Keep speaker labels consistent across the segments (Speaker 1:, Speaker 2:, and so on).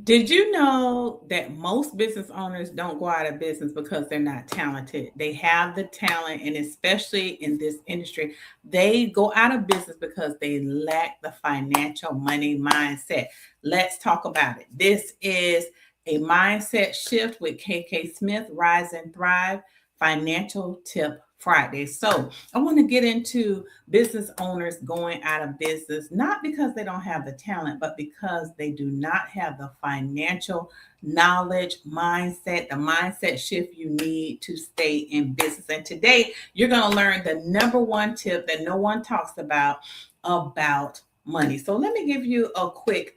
Speaker 1: Did you know that most business owners don't go out of business because they're not talented? They have the talent, and especially in this industry, they go out of business because they lack the financial money mindset. Let's talk about it. This is a mindset shift with KK Smith, Rise and Thrive Financial Tip Friday. So, I want to get into business owners going out of business, not because they don't have the talent, but because they do not have the financial knowledge, mindset, the mindset shift you need to stay in business. And today, you're going to learn the number one tip that no one talks about money. So, let me give you a quick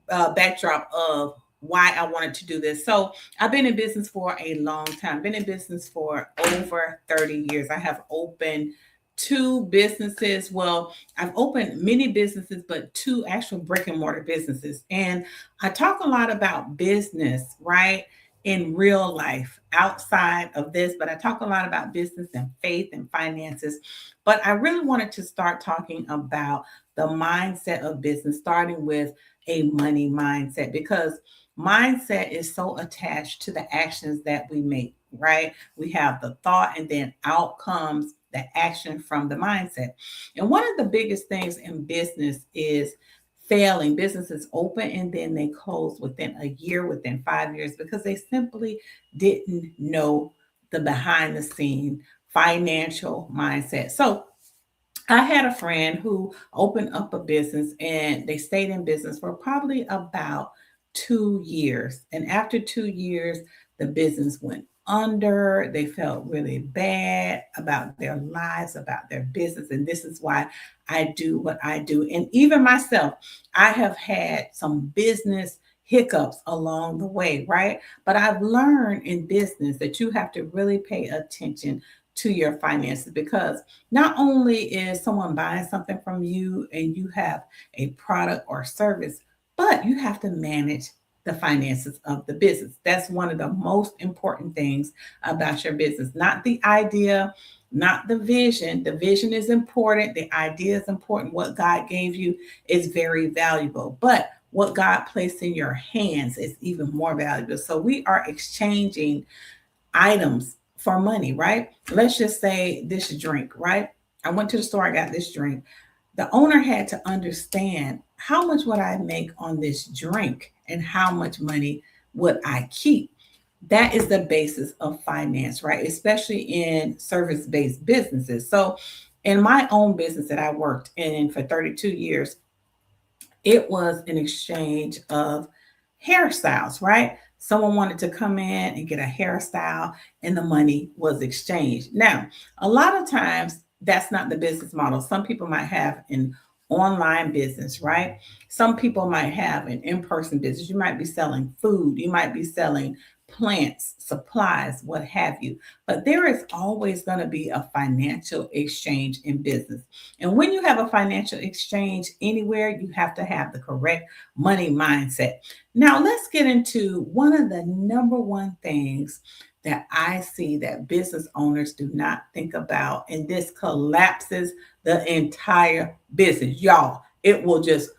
Speaker 1: backdrop of why I wanted to do this. So I've been in business for a long time. Been in business for over 30 years. I have opened two businesses. Well, I've opened many businesses, but two actual brick and mortar businesses. And I talk a lot about business, right? In real life outside of this, but I talk a lot about business and faith and finances. But I really wanted to start talking about the mindset of business, starting with a money mindset, because mindset is so attached to the actions that we make, right? We have the thought and then out comes the action from the mindset. And one of the biggest things in business is failing. Businesses open and then they close within a year, within 5 years, because they simply didn't know the behind the scene financial mindset. So I had a friend who opened up a business and they stayed in business for probably about 2 years. And after 2 years, the business went under. They felt really bad about their lives, about their business. And this is why I do what I do. And even myself, I have had some business hiccups along the way, right? But I've learned in business that you have to really pay attention to your finances, because not only is someone buying something from you and you have a product or service, but you have to manage the finances of the business. That's one of the most important things about your business, not the idea, not the vision. The vision is important, the idea is important. What God gave you is very valuable, but what God placed in your hands is even more valuable. So we are exchanging items for money, right? Let's just say this drink, right? I went to the store, I got this drink. The owner had to understand how much would I make on this drink and how much money would I keep. That is the basis of finance, right? Especially in service based businesses. So, in my own business that I worked in for 32 years, it was an exchange of hairstyles, right? Someone wanted to come in and get a hairstyle, and the money was exchanged. Now, a lot of times that's not the business model. Some people might have an online business, right? Some people might have an in person business. You might be selling food, you might be selling plants, supplies, what have you. But there is always going to be a financial exchange in business. And when you have a financial exchange anywhere, you have to have the correct money mindset. Now, let's get into one of the number one things that I see that business owners do not think about, and this collapses the entire business. Y'all, it will just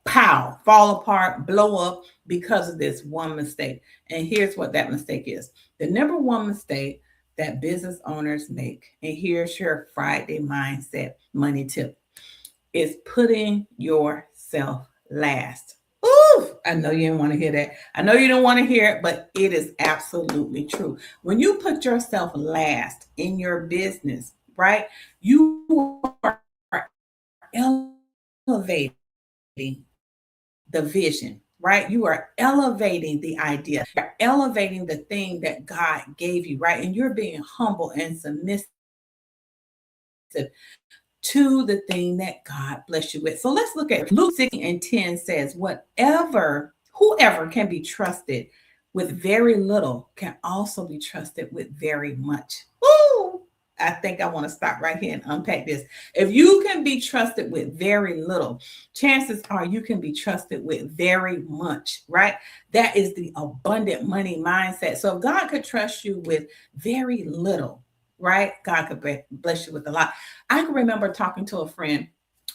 Speaker 1: pow, fall apart, blow up because of this one mistake. And here's what that mistake is: the number one mistake that business owners make, and here's your Friday mindset money tip, is putting yourself last. Ooh, I know you didn't want to hear that. I know you don't want to hear it, but it is absolutely true. When you put yourself last in your business, right, you are elevating the vision, right? You are elevating the idea. You're elevating the thing that God gave you, right? And you're being humble and submissive to the thing that God blessed you with. So let's look at Luke 16 and 10 says, whoever can be trusted with very little can also be trusted with very much. Woo! I think I want to stop right here and unpack this. If you can be trusted with very little, chances are you can be trusted with very much, right? That is the abundant money mindset. So if God could trust you with very little, right? God could bless you with a lot. I can remember talking to a friend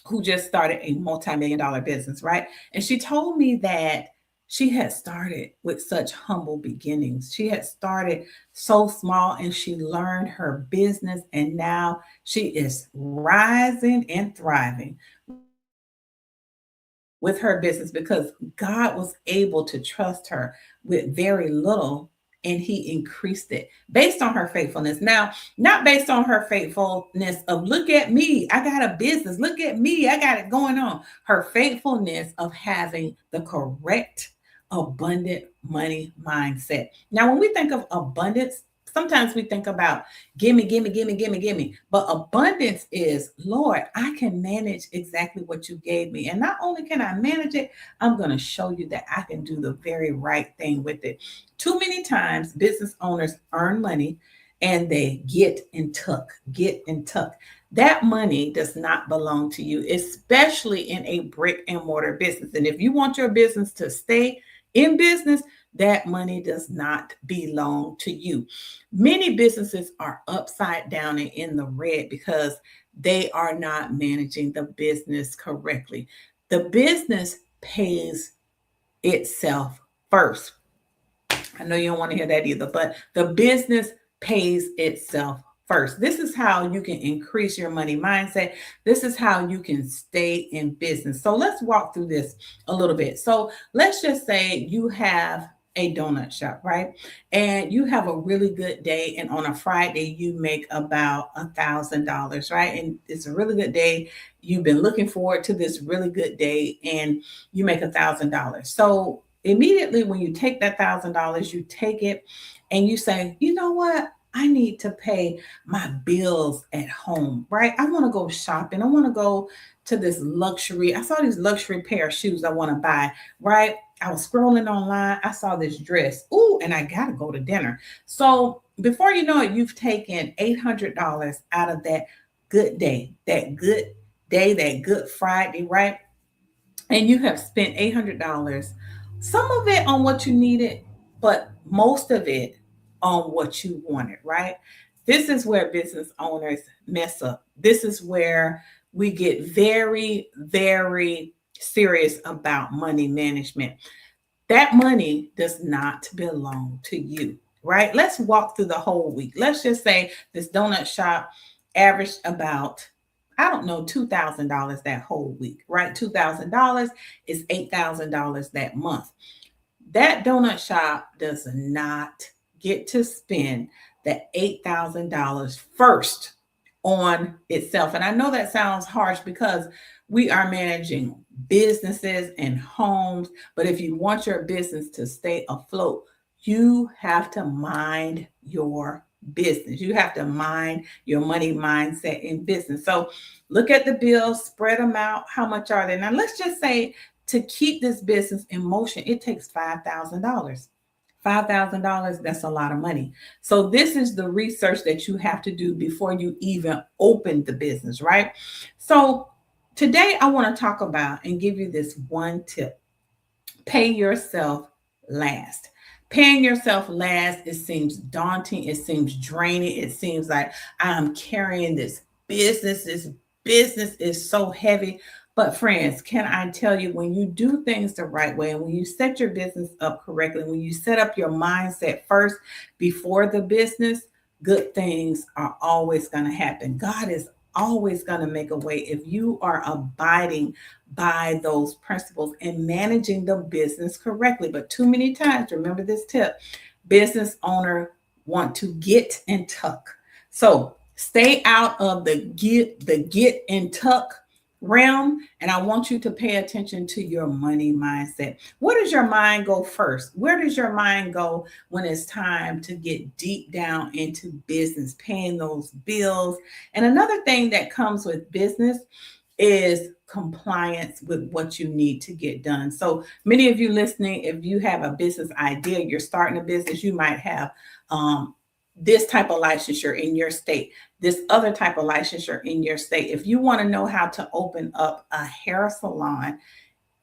Speaker 1: who just started a multi-million dollar business, right? And she told me that She had started with such humble beginnings. She had started so small and she learned her business, and now she is rising and thriving with her business because God was able to trust her with very little and he increased it based on her faithfulness. Now, not based on her faithfulness of look at me, I got a business, look at me, I got it going on. Her faithfulness of having the correct abundant money mindset. Now, when we think of abundance, sometimes we think about gimme, gimme, gimme, gimme, gimme. But abundance is, Lord, I can manage exactly what you gave me. And not only can I manage it, I'm going to show you that I can do the very right thing with it. Too many times, business owners earn money and they get and tuck. That money does not belong to you, especially in a brick and mortar business. And if you want your business to stay in business, that money does not belong to you. Many businesses are upside down and in the red because they are not managing the business correctly. The business pays itself first. I know you don't want to hear that either, but the business pays itself first. This is how you can increase your money mindset. This is how you can stay in business. So let's walk through this a little bit. So let's just say you have a donut shop, right? And you have a really good day, and on a Friday you make about $1,000, right? And it's a really good day. You've been looking forward to this really good day, and you make $1,000. So immediately when you take that $1,000, you take it and you say, you know what? I need to pay my bills at home, right? I want to go shopping. I want to go to this luxury. I saw these luxury pair of shoes I want to buy, right? I was scrolling online. I saw this dress. Ooh, and I got to go to dinner. So before you know it, you've taken $800 out of that good day, that good Friday, right? And you have spent $800, some of it on what you needed, but most of it on what you wanted, right? This is where business owners mess up. This is where we get very, very serious about money management. That money does not belong to you, right? Let's walk through the whole week. Let's just say this donut shop averaged about, I don't know, $2,000 that whole week, right? $2,000 is $8,000 that month. That donut shop does not get to spend the $8,000 first on itself. And I know that sounds harsh because we are managing businesses and homes, but if you want your business to stay afloat, you have to mind your business. You have to mind your money mindset in business. So look at the bills, spread them out. How much are they? Now, let's just say to keep this business in motion, it takes $5,000. $5,000, that's a lot of money. So this is the research that you have to do before you even open the business, right? So today I want to talk about and give you this one tip. Pay yourself last. Paying yourself last, it seems daunting, it seems draining, it seems like I'm carrying this business. This business is so heavy. But friends, can I tell you, when you do things the right way and when you set your business up correctly, when you set up your mindset first before the business, good things are always going to happen. God is always going to make a way if you are abiding by those principles and managing the business correctly. But too many times, remember this tip, business owner want to get and tuck. So stay out of the get and tuck realm, and I want you to pay attention to your money mindset. Where does your mind go first? Where does your mind go when it's time to get deep down into business, paying those bills? And another thing that comes with business is compliance with what you need to get done. So many of you listening, if you have a business idea, you're starting a business, you might have this type of licensure in your state, this other type of licensure in your state. If you want to know how to open up a hair salon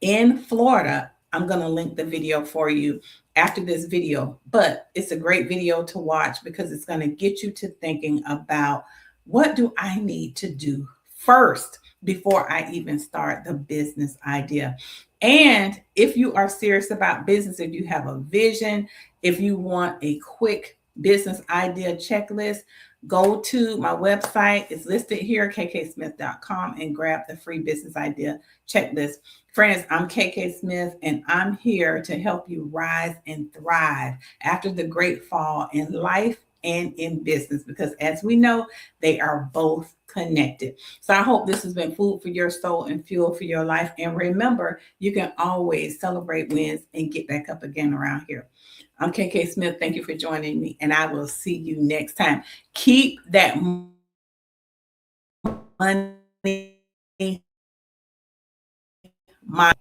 Speaker 1: in Florida, I'm going to link the video for you after this video. But it's a great video to watch because it's going to get you to thinking about what do I need to do first before I even start the business idea. And if you are serious about business, if you have a vision, if you want a quick business idea checklist, go to my website. It's listed here, kksmith.com, and grab the free business idea checklist. Friends, I'm KK Smith, and I'm here to help you rise and thrive after the great fall in life and in business, because as we know, they are both connected. So I hope this has been food for your soul and fuel for your life. And remember, you can always celebrate wins and get back up again around here. I'm KK Smith. Thank you for joining me, and I will see you next time. Keep that money mind